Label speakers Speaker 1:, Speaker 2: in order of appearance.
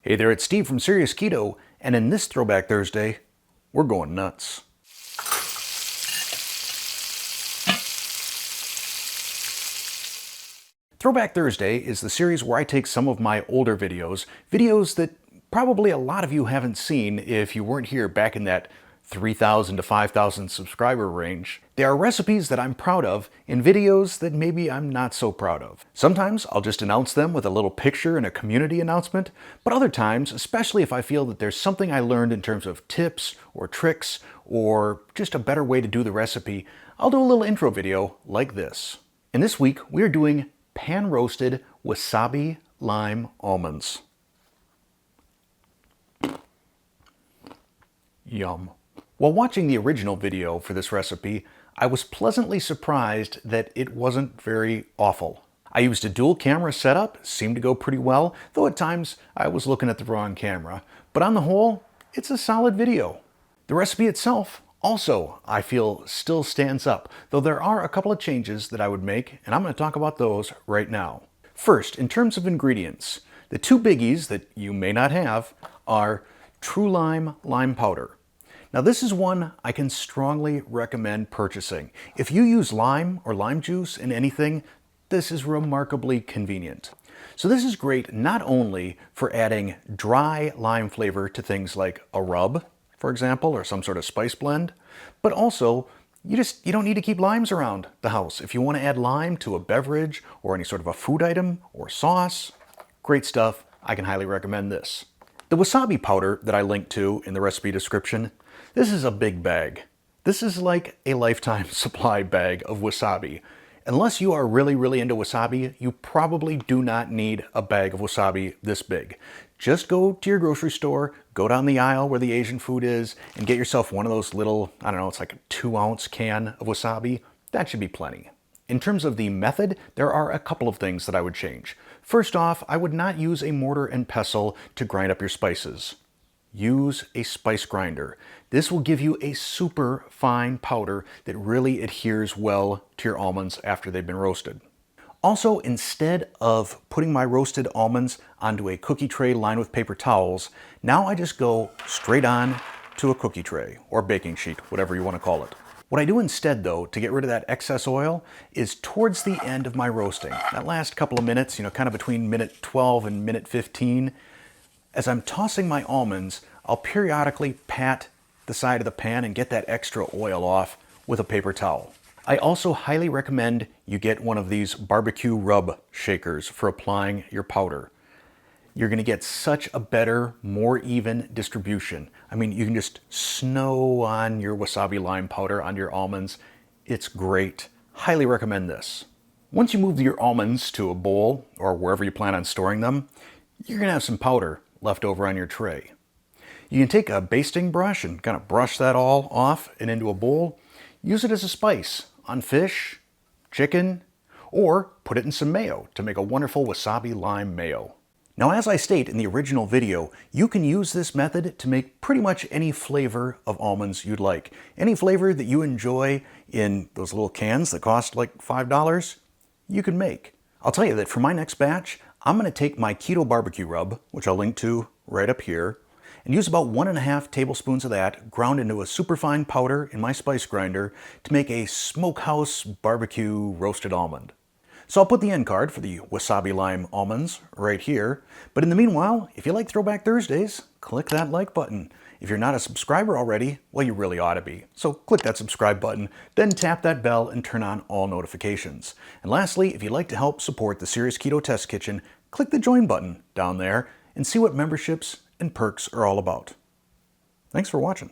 Speaker 1: Hey there, it's Steve from Serious Keto, and in this Throwback Thursday, we're going nuts. Throwback Thursday is the series where I take some of my older videos that probably a lot of you haven't seen if you weren't here back in that 3,000 to 5,000 subscriber range. They are recipes that I'm proud of in videos that maybe I'm not so proud of. Sometimes I'll just announce them with a little picture and a community announcement, but other times, especially if I feel that there's something I learned in terms of tips or tricks or just a better way to do the recipe, I'll do a little intro video like this. And this week we're doing pan-roasted wasabi lime almonds. Yum. While watching the original video for this recipe, I was pleasantly surprised that it wasn't very awful. I used a dual camera setup, seemed to go pretty well, though at times I was looking at the wrong camera. But on the whole, it's a solid video. The recipe itself also, I feel, still stands up, though there are a couple of changes that I would make, and I'm going to talk about those right now. First, in terms of ingredients, the two biggies that you may not have are True Lime lime powder. Now this is one I can strongly recommend purchasing. If you use lime or lime juice in anything, this is remarkably convenient. So this is great not only for adding dry lime flavor to things like a rub, for example, or some sort of spice blend, but also you don't need to keep limes around the house. If you want to add lime to a beverage or any sort of a food item or sauce, great stuff. I can highly recommend this. The wasabi powder that I linked to in the recipe description, this is a big bag. This is like a lifetime supply bag of wasabi. Unless you are really into wasabi, you probably do not need a bag of wasabi this big. Just go to your grocery store, go down the aisle where the Asian food is, and get yourself one of those little, I don't know, it's like a 2-ounce can of wasabi. That should be plenty. In terms of the method, there are a couple of things that I would change. First off, I would not use a mortar and pestle to grind up your spices. Use a spice grinder. This will give you a super fine powder that really adheres well to your almonds after they've been roasted. Also, instead of putting my roasted almonds onto a cookie tray lined with paper towels, now I just go straight on to a cookie tray or baking sheet, whatever you want to call it. What I do instead, though, to get rid of that excess oil is towards the end of my roasting, that last couple of minutes, kind of between minute 12 and minute 15, as I'm tossing my almonds, I'll periodically pat the side of the pan and get that extra oil off with a paper towel. I also highly recommend you get one of these barbecue rub shakers for applying your powder. You're going to get such a better, more even distribution. I mean, you can just snow on your wasabi lime powder onto your almonds. It's great. Highly recommend this. Once you move your almonds to a bowl or wherever you plan on storing them, you're going to have some powder left over on your tray. You can take a basting brush and kind of brush that all off and into a bowl. Use it as a spice on fish, chicken, or put it in some mayo to make a wonderful wasabi lime mayo. Now, as I state in the original video, you can use this method to make pretty much any flavor of almonds you'd like. Any flavor that you enjoy in those little cans that cost like $5, you can make. I'll tell you that for my next batch, I'm going to take my Keto barbecue rub, which I'll link to right up here, and use about 1.5 tablespoons of that ground into a superfine powder in my spice grinder to make a smokehouse barbecue roasted almond. So I'll put the end card for the wasabi lime almonds right here, but in the meanwhile, if you like Throwback Thursdays, click that like button. If you're not a subscriber already, well, you really ought to be. So click that subscribe button, then tap that bell and turn on all notifications. And lastly, if you'd like to help support the Serious Keto Test Kitchen, click the join button down there and see what memberships and perks are all about. Thanks for watching.